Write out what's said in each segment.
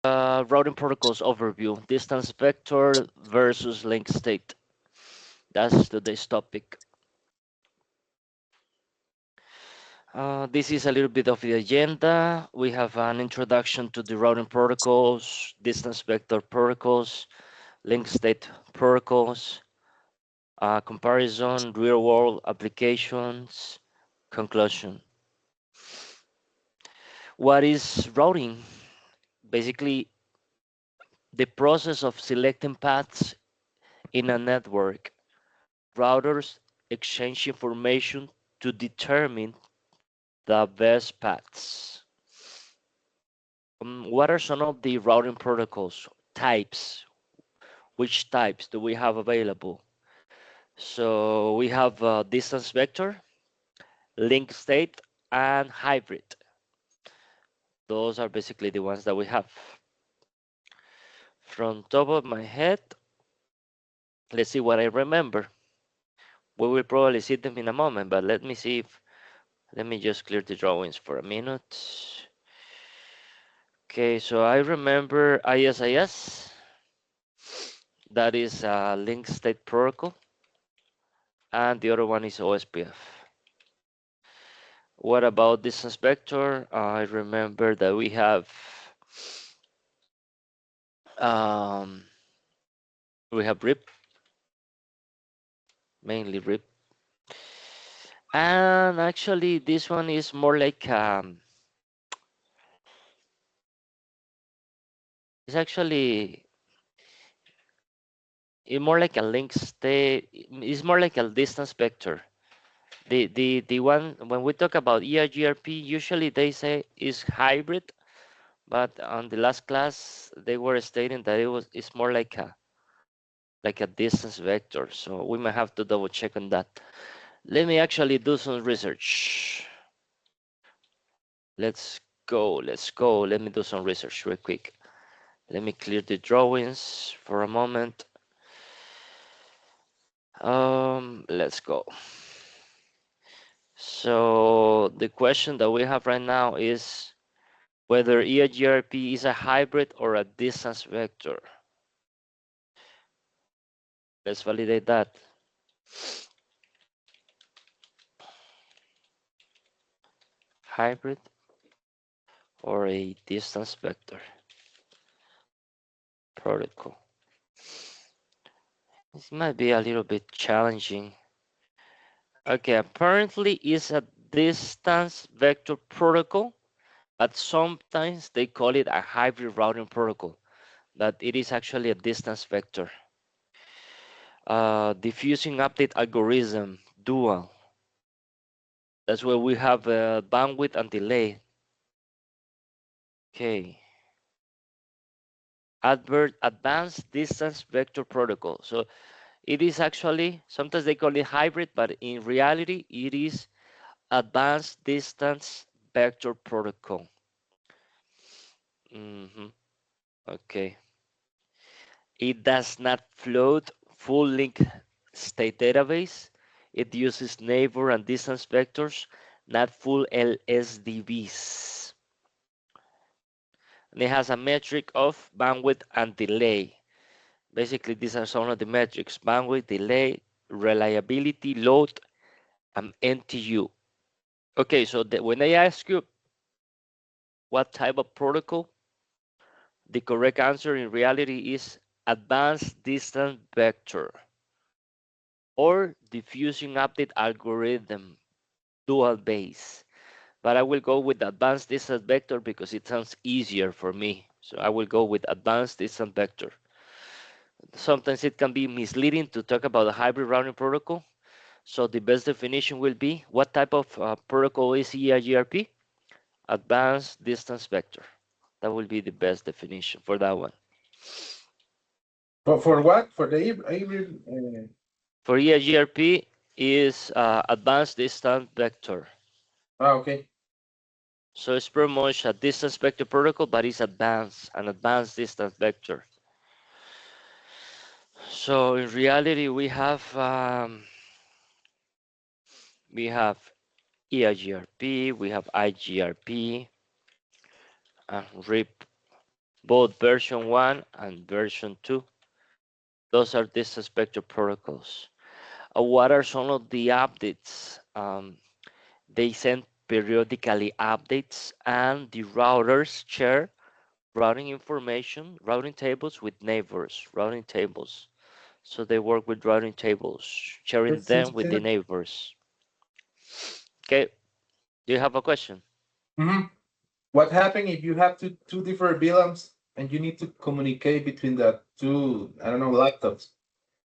Routing protocols overview, distance vector versus link state. That's today's topic. This is a little bit of the agenda. We have an introduction to the routing protocols, distance vector protocols, link state protocols, comparison, real world applications, conclusion. What is routing? Basically, the process of selecting paths in a network. Routers exchange information to determine the best paths. What are some of the routing protocols types? Which types do we have available? So we have distance vector, link state, and hybrid. Those are basically the ones that we have. From top of my head, let's see what I remember. We will probably see them in a moment, but let me see if, let me just clear the drawings for a minute. Okay, so I remember ISIS, that is a link state protocol, and the other one is OSPF. What about distance vector? I remember that we have um, RIP, mainly RIP, and actually this one is more like it's actually more like a link state. It's more like a distance vector. The one when we talk about EIGRP, usually they say is hybrid, but on the last class they were stating that it's more like a distance vector. So we might have to double check on that. Let me actually do some research. Let's go. Let me do some research real quick. Let me clear the drawings for a moment. Let's go. So the question that we have right now is whether EIGRP is a hybrid or a distance vector. Let's validate that. Hybrid or a distance vector protocol. This might be a little bit challenging. Okay, apparently it's a distance vector protocol, but sometimes they call it a hybrid routing protocol, but it is actually a distance vector. Diffusing update algorithm, dual. That's where we have bandwidth and delay. Okay. Advanced distance vector protocol. So it is actually, sometimes they call it hybrid, but in reality, it is advanced distance vector protocol. Okay. It does not float full link state database. It uses neighbor and distance vectors, not full LSDVs. And it has a metric of bandwidth and delay. Basically, these are some of the metrics: bandwidth, delay, reliability, load, and NTU. Okay, so when I ask you what type of protocol, the correct answer in reality is advanced distance vector or diffusing update algorithm, dual base. But I will go with advanced distance vector because it sounds easier for me. So I will go with advanced distance vector. Sometimes it can be misleading to talk about a hybrid routing protocol. So the best definition will be what type of protocol is EIGRP? Advanced distance vector. That will be the best definition for that one. For what? For the hybrid? For EIGRP is advanced distance vector. Okay. So it's pretty much a distance vector protocol, but it's advanced, an advanced distance vector. So in reality, we have EIGRP, we have IGRP, RIP. both version 1 and version 2. Those are distance vector protocols. What are some of the updates? They send periodically updates, and the routers share routing information, routing tables with neighbors, routing tables. So they work with routing tables, sharing That's them with the interesting. neighbors. Okay, do you have a question? Hmm. What happens if you have two different VLANs and you need to communicate between the two, I don't know, laptops,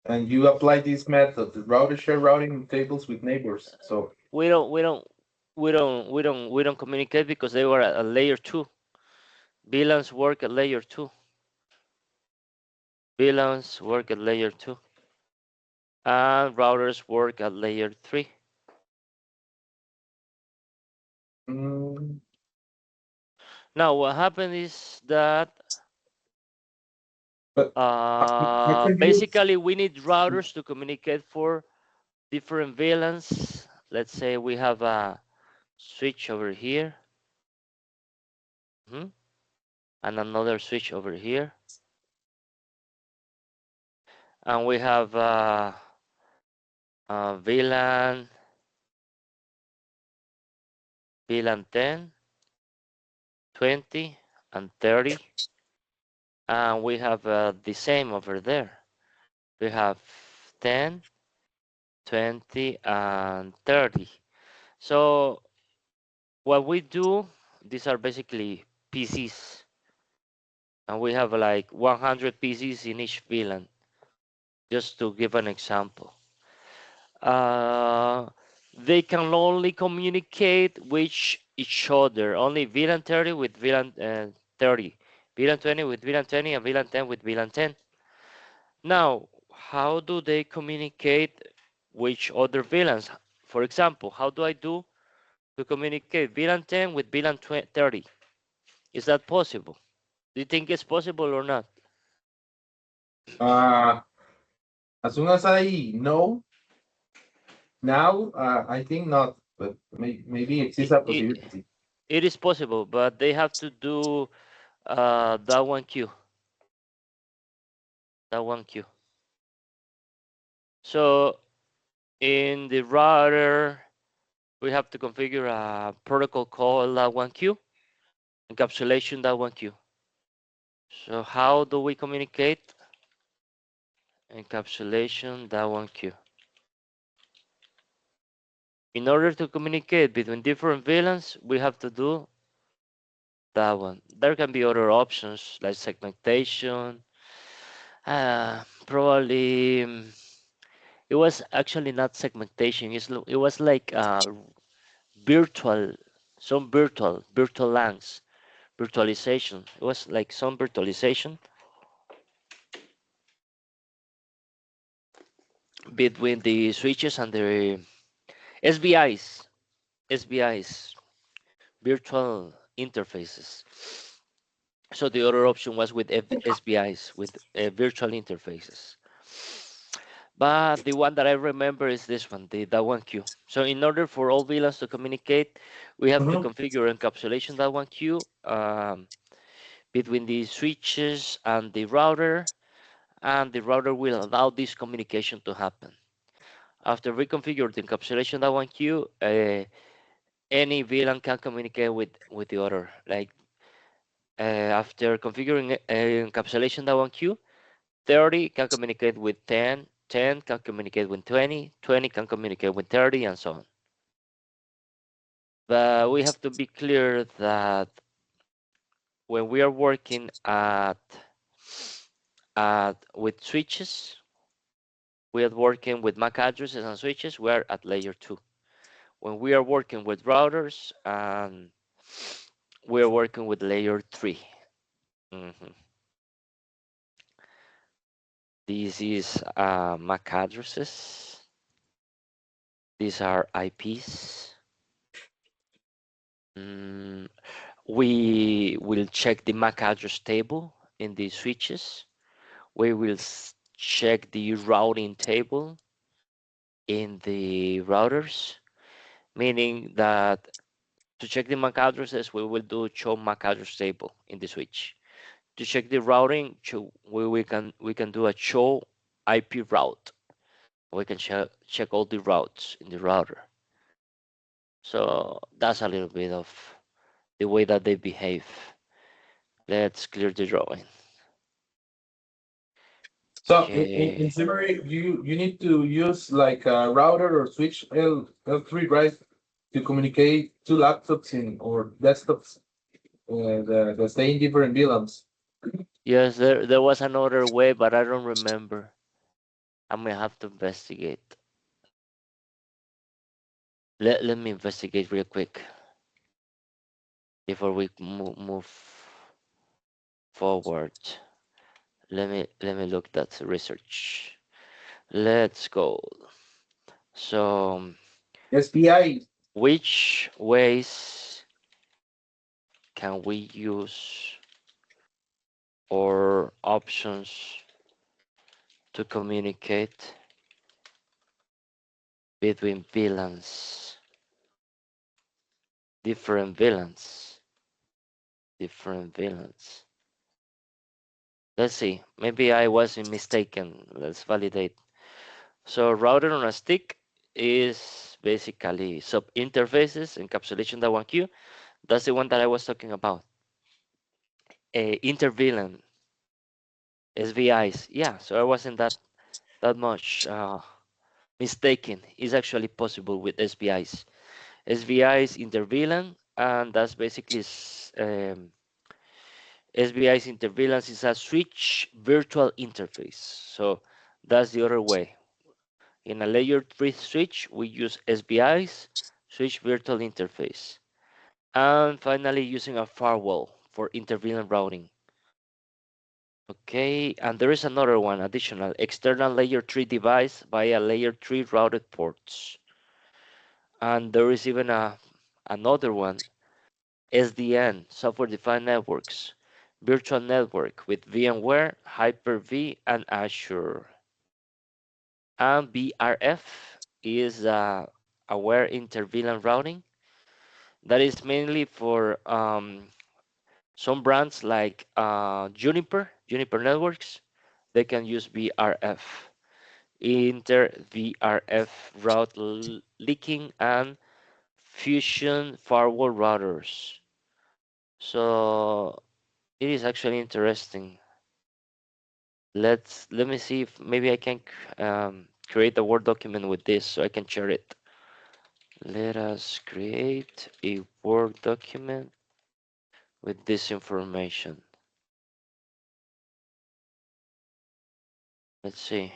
and you apply this method, the router share routing tables with neighbors. So, We don't, we don't, we don't communicate because they were at layer 2. VLANs work at layer 2. VLANs work at layer 2. And routers work at layer 3. mm, Now, what happened is that but I can use. basically we need routers to communicate for different VLANs. Let's say we have a switch over here, and another switch over here, and we have VLAN 10, 20, and 30, and we have the same over there. We have 10, 20, and 30. So what we do, these are basically PCs, and we have like 100 PCs in each VLAN, just to give an example. Uh, they can only communicate with each other, only VLAN 30 with VLAN 30, VLAN 20 with VLAN 20, and VLAN 10 with VLAN 10. Now, how do they communicate with other VLANs? For example, how do I do to communicate VLAN 10 with VLAN 30? Is that possible? Do you think it's possible or not? Uh, as soon as I know now, I think not, but maybe exists a It, possibility. it is possible, but they have to do that one queue. That one queue. So in the router, we have to configure a protocol called that one queue, encapsulation that one queue. So how do we communicate? Encapsulation that one queue. In order to communicate between different VLANs, we have to do that one. There can be other options like segmentation. Probably it was actually not segmentation. It was like virtual, some virtual LANs, virtualization. It was like some virtualization between the switches and the SBIs, SBIs, virtual interfaces. So the other option was with SBIs, with virtual interfaces. But the one that I remember is this one, that one queue. So in order for all VLANs to communicate, we have to Mhm. configure encapsulation that one queue between the switches and the router will allow this communication to happen. After we configure the encapsulation that one queue, any VLAN can communicate with the other. Like after configuring encapsulation that one queue, 30 can communicate with 10, 10 can communicate with 20, 20 can communicate with 30, and so on. But we have to be clear that when we are working with switches, we are working with MAC addresses and switches, we are at layer 2. When we are working with routers, we are working with layer 3. This is MAC addresses. These are IPs. We will check the MAC address table in the switches. We will check the routing table in the routers, meaning that to check the MAC addresses, we will do show MAC address table in the switch. To check the routing, we can do a show IP route. We can check all the routes in the router. So that's a little bit of the way that they behave. Let's clear the drawing. So in Okay. summary, you need to use like a router or switch L3, right, to communicate two laptops in or desktops the same different VLANs. Yes, there was another way, but I don't remember. I may have to investigate. Let me investigate real quick before we move forward. Let me look that research. Let's go. So, SPI. which ways can we use or options to communicate between VLANs, different VLANs, different VLANs? Let's see. Maybe I wasn't mistaken. Let's validate. So router on a stick is basically sub interfaces encapsulation.1q. That's the one that I was talking about. InterVLAN SVIs. Yeah, so I wasn't that much mistaken. It's actually possible with SVIs. SVIs interVLAN, and that's basically SVIs interVLANs is a switch virtual interface. So that's the other way. In a layer 3 switch, we use SVIs, switch virtual interface. And finally, using a firewall for interVLAN routing. Okay, and there is another one, additional external layer 3 device via layer 3 routed ports. And there is even another one, SDN, software defined networks, virtual network with VMware, Hyper-V, and Azure. And BRF is aware interVLAN routing. That is mainly for some brands like Juniper Networks. They can use BRF. Inter VRF route leaking and fusion firewall routers. So it is actually interesting. Let me see if maybe I can create a Word document with this so I can share it. Let us create a Word document with this information. Let's see.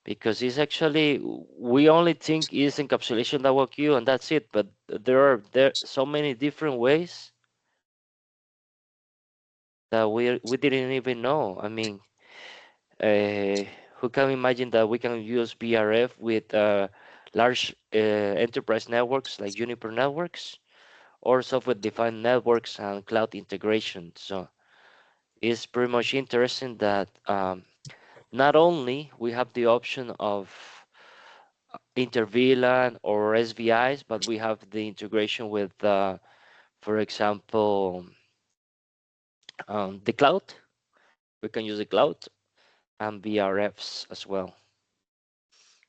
Because it's actually we only think is encapsulation.q and that's it, but there so many different ways that we didn't even know. I mean, who can imagine that we can use BRF with large enterprise networks like Juniper networks or software-defined networks and cloud integration? So it's pretty much interesting that not only we have the option of interVLAN or SVIs, but we have the integration with, for example, the cloud. We can use the cloud and BRFs as well.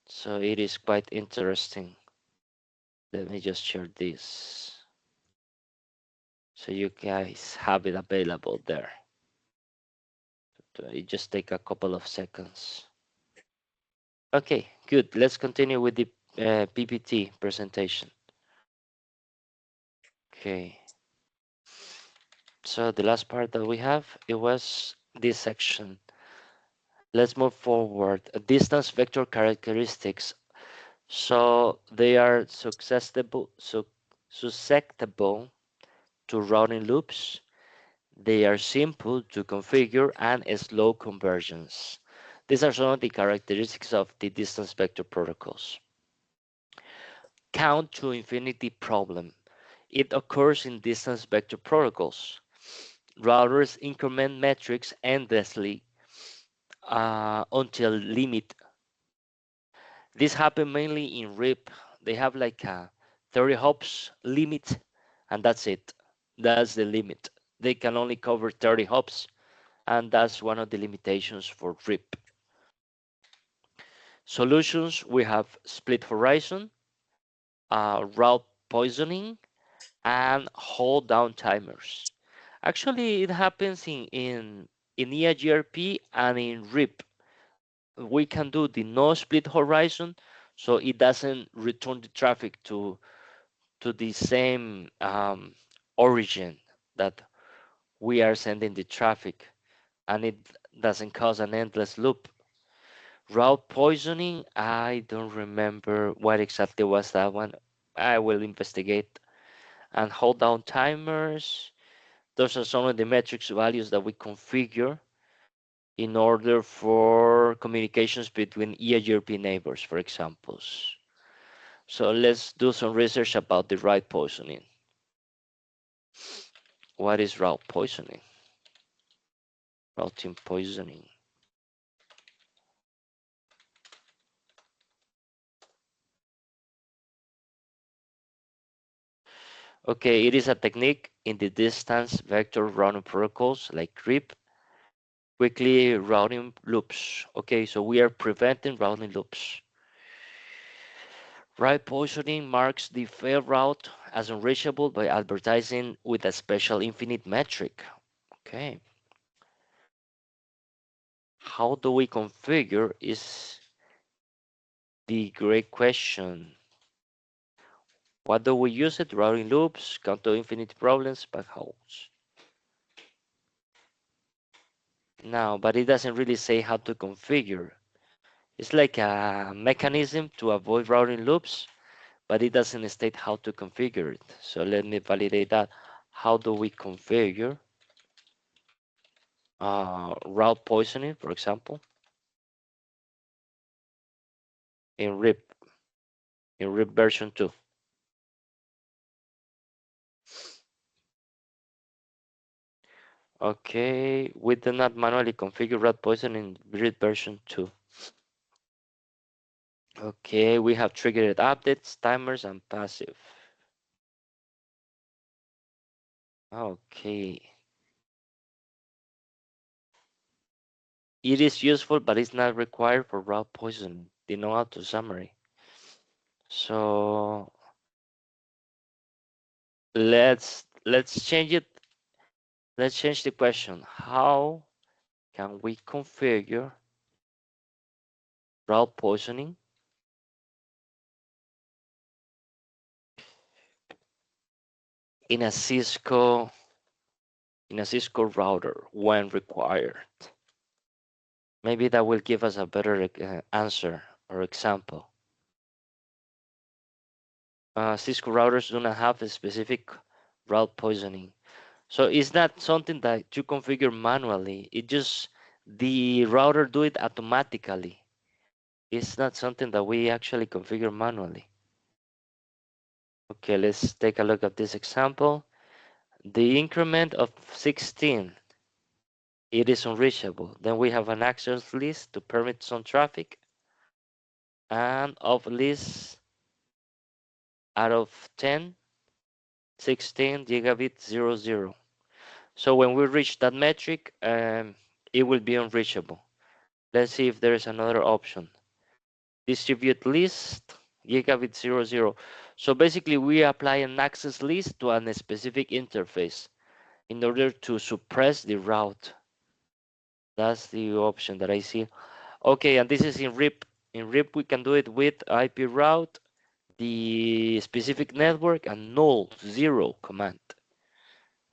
So it is quite interesting. Let me just share this so you guys have it available there. It just take a couple of seconds. Okay, good. Let's continue with the PPT presentation. Okay. So the last part that we have, it was this section. Let's move forward. Distance vector characteristics. So they are susceptible to routing loops. They are simple to configure and slow conversions. These are some of the characteristics of the distance vector protocols. Count to infinity problem. It occurs in distance vector protocols. Routers increment metrics endlessly until limit. This happens mainly in RIP. They have like a 30 hops limit, and that's it. That's the limit. They can only cover 30 hops, and that's one of the limitations for RIP. Solutions, we have split horizon, route poisoning, and hold down timers. Actually, it happens in EIGRP and in RIP. We can do the no split horizon, so it doesn't return the traffic to the same origin that we are sending the traffic, and it doesn't cause an endless loop. Route poisoning, I don't remember what exactly was that one. I will investigate. And hold down timers, those are some of the metrics values that we configure in order for communications between EIGRP neighbors, for example. So let's do some research about the route poisoning. What is route poisoning? Routing poisoning. Okay, it is a technique in the distance vector routing protocols like RIP, quickly routing loops. Okay, so we are preventing routing loops. Route poisoning marks the failed route as unreachable by advertising with a special infinite metric. Okay. How do we configure is the great question. What do we use it? Routing loops, count to infinite problems, but how? No, but it doesn't really say how to configure. It's like a mechanism to avoid routing loops, but it doesn't state how to configure it. So let me validate that. How do we configure route poisoning, for example, in RIP version 2? Okay, we do not manually configure route poisoning in RIP version 2. Okay, we have triggered updates, timers, and passive. Okay. It is useful, but it's not required for route poisoning. The no auto summary. So let's change it. Let's change the question. How can we configure route poisoning in a Cisco router when required? Maybe that will give us a better answer or example. Cisco routers do not have a specific route poisoning. So it's not something that you configure manually. It just the router do it automatically. It's not something that we actually configure manually. Okay, let's take a look at this example. The increment of 16, it is unreachable. Then we have an access list to permit some traffic, and of list out of 10, 16 gigabit 00. So when we reach that metric, it will be unreachable. Let's see if there is another option. Distribute list gigabit 00. So basically we apply an access list to a specific interface in order to suppress the route. That's the option that I see. Okay, and this is in RIP. In RIP we can do it with IP route, the specific network, and null 0 command.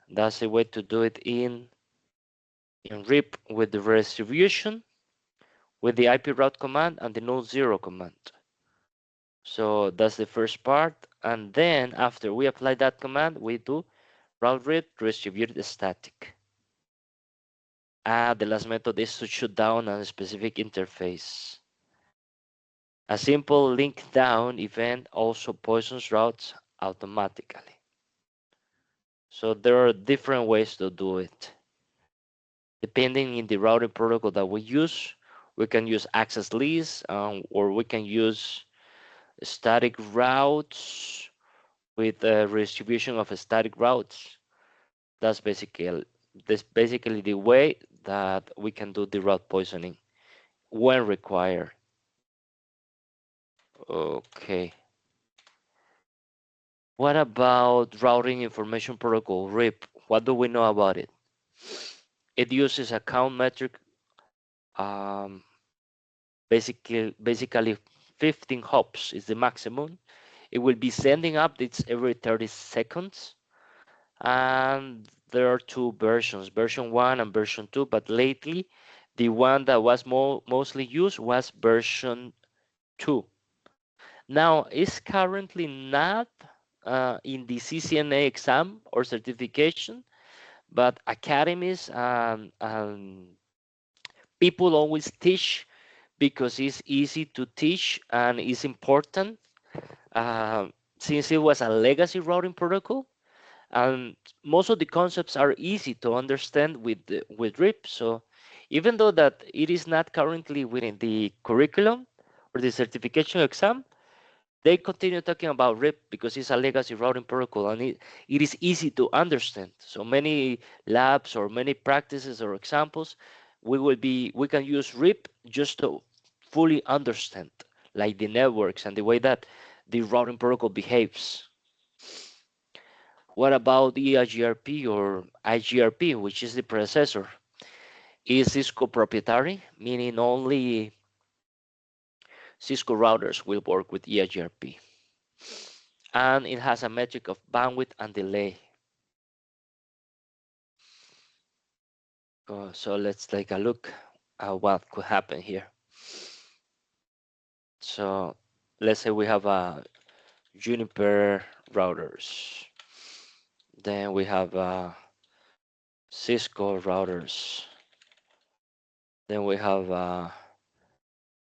That's the way to do it in RIP with the redistribution, with the IP route command and the null 0 command. So that's the first part. And then after we apply that command, we do route read distribute static. The last method is to shut down a specific interface. A simple link down event also poisons routes automatically. So there are different ways to do it. Depending in the routing protocol that we use, we can use access lists, or we can use static routes with a redistribution of static routes. That's basically the way that we can do the route poisoning when required. Okay. What about routing information protocol, RIP? What do we know about it? It uses a count metric, um, basically 15 hops is the maximum. It will be sending updates every 30 seconds. And there are two versions, version 1 and version 2, but lately the one that was mostly used was version 2. Now, it's currently not in the CCNA exam or certification, but academies and people always teach because it's easy to teach and it's important, since it was a legacy routing protocol, and most of the concepts are easy to understand with RIP. So even though that it is not currently within the curriculum or the certification exam, they continue talking about RIP because it's a legacy routing protocol and it is easy to understand. So many labs or many practices or examples, we can use RIP just to fully understand like the networks and the way that the routing protocol behaves. What about EIGRP or IGRP, which is the predecessor? Is Cisco proprietary, meaning only Cisco routers will work with EIGRP. And it has a metric of bandwidth and delay. So let's take a look at what could happen here. So let's say we have a Juniper routers. Then we have Cisco routers. Then we have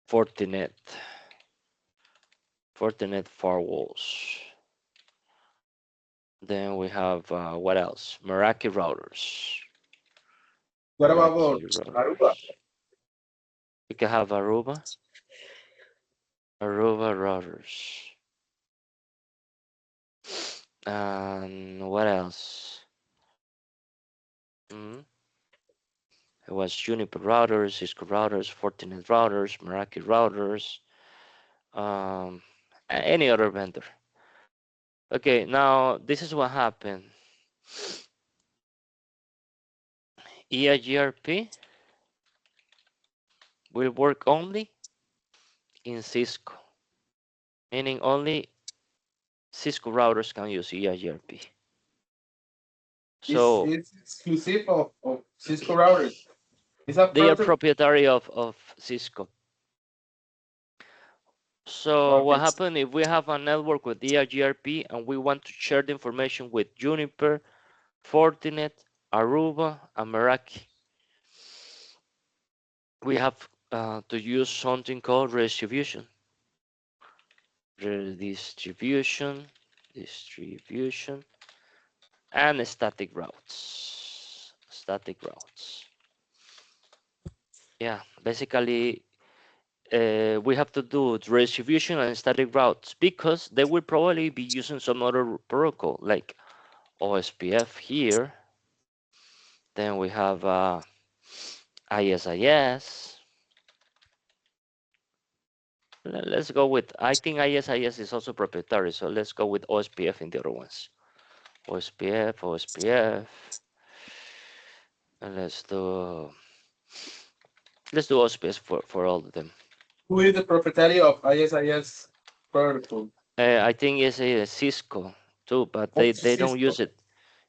Fortinet firewalls. Then we have what else? Meraki routers. What about Meraki Aruba? routers. We can have Aruba routers. And what else? It was Juniper routers, Cisco routers, Fortinet routers, Meraki routers, any other vendor. Okay, now this is what happened. EIGRP will work only in Cisco, meaning only Cisco routers can use EIGRP. So It's exclusive of Cisco routers. they are proprietary of Cisco. So what happened if we have a network with EIGRP and we want to share the information with Juniper, Fortinet, Aruba, and Meraki? We have to use something called redistribution. Distribution, and static routes. Yeah, basically we have to do redistribution and static routes because they will probably be using some other protocol like OSPF here. Then we have ISIS. Let's go with, I think ISIS is also proprietary, so let's go with OSPF in the other ones. OSPF, and let's do OSPF for all of them. Who is the proprietary of ISIS protocol? I think it's a Cisco too, but they don't use it.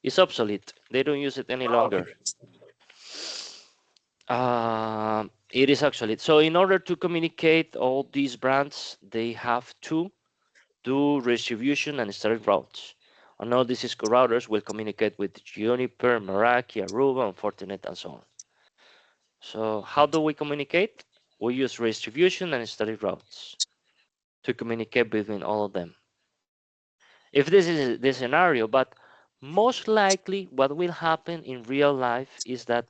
It's obsolete. They don't use it any longer. It is actually. So in order to communicate all these brands, they have to do redistribution and static routes. And all these Cisco routers will communicate with Juniper, Meraki, Aruba, and Fortinet, and so on. So how do we communicate? We use redistribution and static routes to communicate between all of them. If this is the scenario, but most likely what will happen in real life is that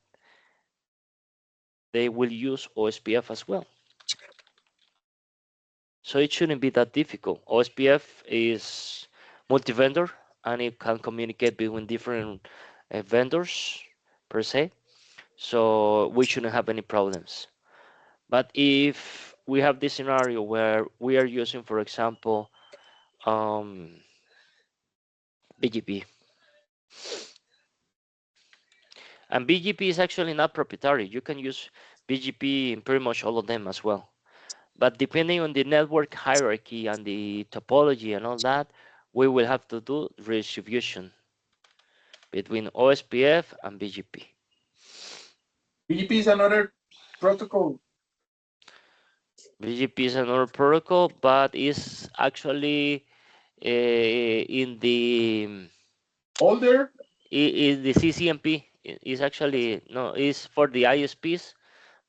they will use OSPF as well. So it shouldn't be that difficult. OSPF is multi-vendor and it can communicate between different vendors per se, so we shouldn't have any problems. But if we have this scenario where we are using, for example, BGP, and BGP is actually not proprietary, you can use BGP in pretty much all of them as well. But depending on the network hierarchy and the topology and all that, we will have to do redistribution between OSPF and BGP. BGP is another protocol. BGP is another protocol, but is actually in the Older? in the CCNP. Is actually no, is for the ISPs,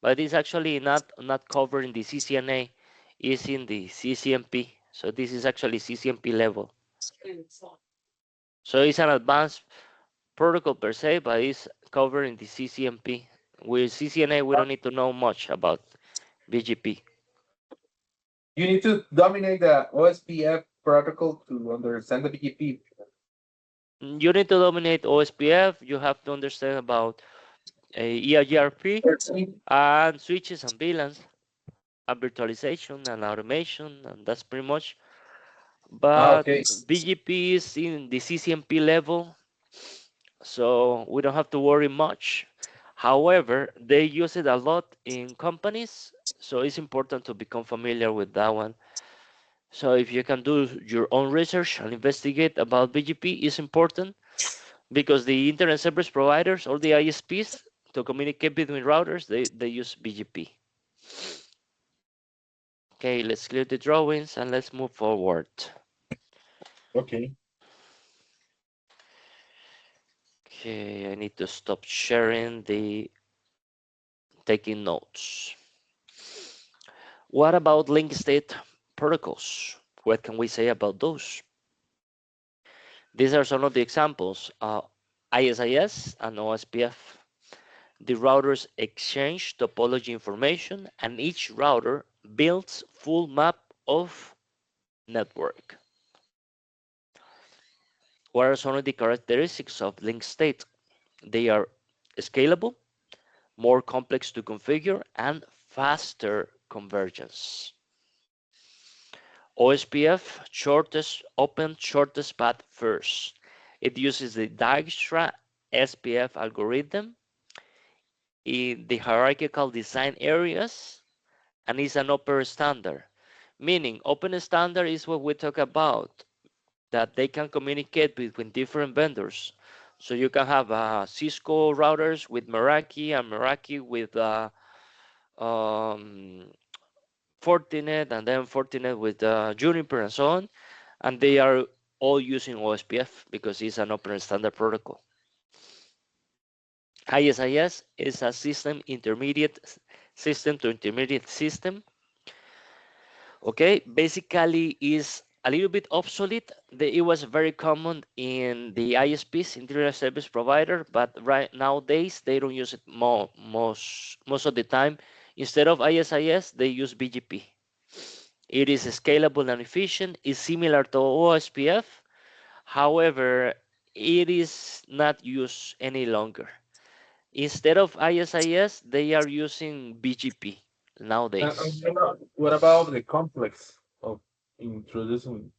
but it's actually not covered in the CCNA. Is in the CCNP. So this is actually CCNP level. So it's an advanced protocol per se, but it's covered in the CCNP. With CCNA, we don't need to know much about BGP. You need to dominate the OSPF protocol to understand the BGP. You need to dominate OSPF. You have to understand about EIGRP and switches and VLANs and virtualization and automation, and that's pretty much. But Okay. BGP is in the CCNP level, so we don't have to worry much. However, they use it a lot in companies, so it's important to become familiar with that one. So if you can do your own research and investigate about BGP is important because the internet service providers or the ISPs to communicate between routers, they use BGP. Okay, let's clear the drawings and let's move forward. Okay. Okay, I need to stop sharing the taking notes. What about link state protocols? What can we say about those? These are some of the examples. ISIS and OSPF. The routers exchange topology information and each router builds full map of network. What are some of the characteristics of link state? They are scalable, more complex to configure, and faster convergence. OSPF, shortest path first. It uses the Dijkstra SPF algorithm in the hierarchical design areas and is an open standard. Meaning, open standard is what we talk about, that they can communicate between different vendors. So you can have Cisco routers with Meraki and Meraki with Fortinet, and then Fortinet with Juniper and so on, and they are all using OSPF because it's an open standard protocol. ISIS is a system to intermediate system. Okay, basically is a little bit obsolete. It was very common in the ISPs, internet service provider, but right nowadays they don't use it most of the time. Instead of ISIS, they use BGP. It is scalable and efficient. It's similar to OSPF. However, it is not used any longer. Instead of ISIS, they are using BGP nowadays. What about the complex of introducing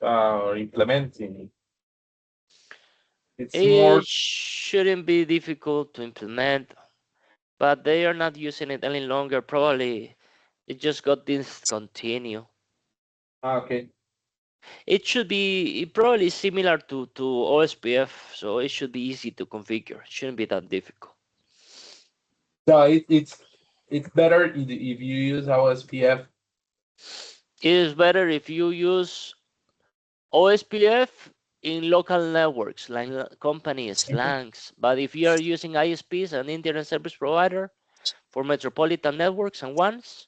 or implementing? It's more. It shouldn't be difficult to implement, but they are not using it any longer. Probably it just got discontinued. Okay. It should be probably similar to OSPF, so it should be easy to configure. It shouldn't be that difficult. So it's better if you use OSPF. It is better if you use OSPF in local networks like companies, LANs. But if you are using ISPs and internet service provider for metropolitan networks and ones,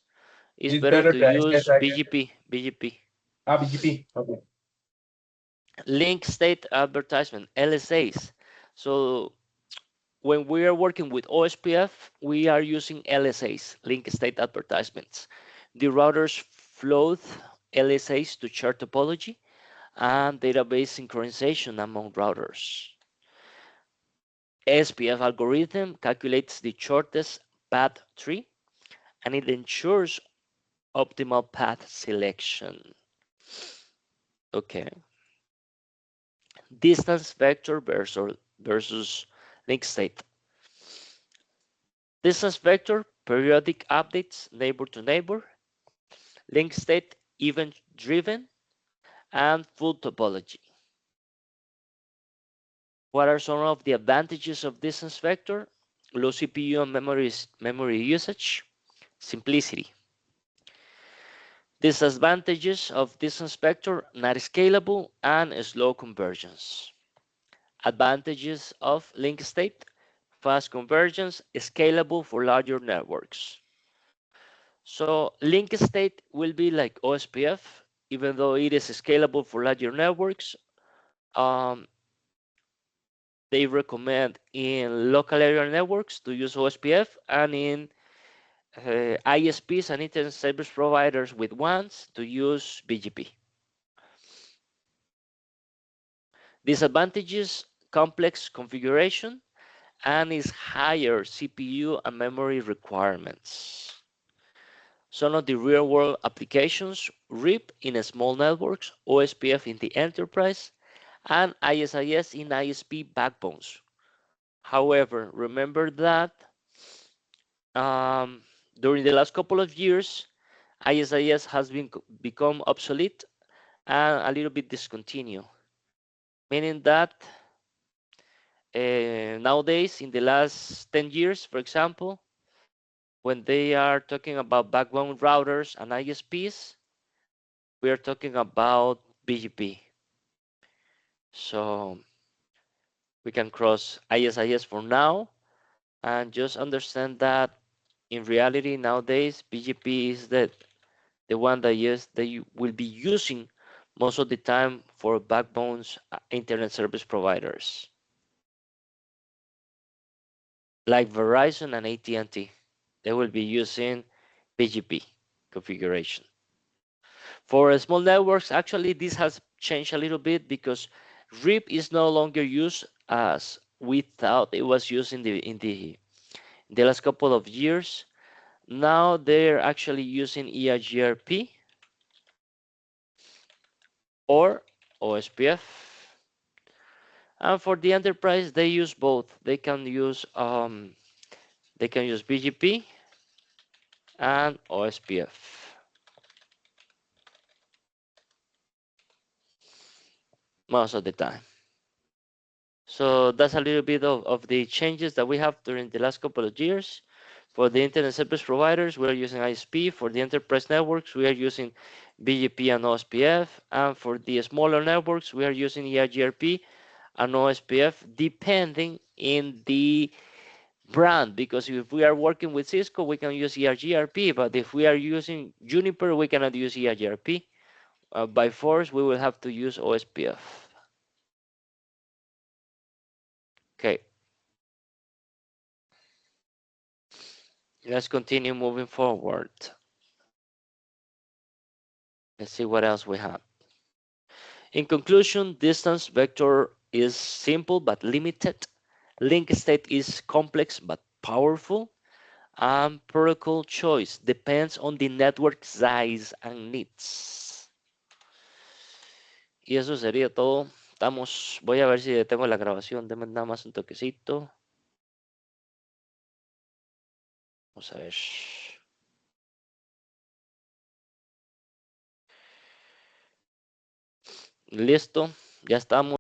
it's It's better better to than use SIS. BGP. BGP. Okay. Link state advertisement, LSAs. So when we are working with OSPF, we are using LSAs, link state advertisements. The routers float LSAs to share topology and database synchronization among routers. SPF algorithm calculates the shortest path tree, and it ensures optimal path selection. Okay. Distance vector versus link state. Distance vector, periodic updates, neighbor to neighbor. Link state, event driven, and full topology. What are some of the advantages of distance vector? Low CPU and memory usage. Simplicity. Disadvantages of distance vector, not scalable and slow convergence. Advantages of link state, fast convergence, scalable for larger networks. So link state will be like OSPF, even though it is scalable for larger networks. They recommend in local area networks to use OSPF, and in ISPs and internet service providers with WANs to use BGP. Disadvantages, complex configuration, and is higher CPU and memory requirements. Some of the real-world applications, RIP in small networks, OSPF in the enterprise, and ISIS in ISP backbones. However, remember that during the last couple of years, ISIS has become obsolete and a little bit discontinued, meaning that nowadays, in the last 10 years, for example, when they are talking about backbone routers and ISPs, we are talking about BGP. So we can cross ISIS for now and just understand that in reality nowadays BGP is the one that they will be using most of the time for backbones internet service providers like Verizon and AT&T. They will be using BGP configuration. For small networks, actually this has changed a little bit because RIP is no longer used as we thought it was used in the last couple of years. Now they're actually using EIGRP or OSPF. And for the enterprise, they use both. They can use BGP and OSPF most of the time. So that's a little bit of the changes that we have during the last couple of years. For the internet service providers, we are using ISP. For the enterprise networks, we are using BGP and OSPF. And for the smaller networks, we are using EIGRP and OSPF, depending in the brand. Because if we are working with Cisco, we can use EIGRP. But if we are using Juniper, we cannot use EIGRP. By force, we will have to use OSPF. Okay. Let's continue moving forward. Let's see what else we have. In conclusion, distance vector is simple but limited. Link state is complex but powerful. And protocol choice depends on the network size and needs. Y eso sería todo. Voy a ver si detengo la grabación. Denme nada más un toquecito. Vamos a ver. Listo, ya estamos.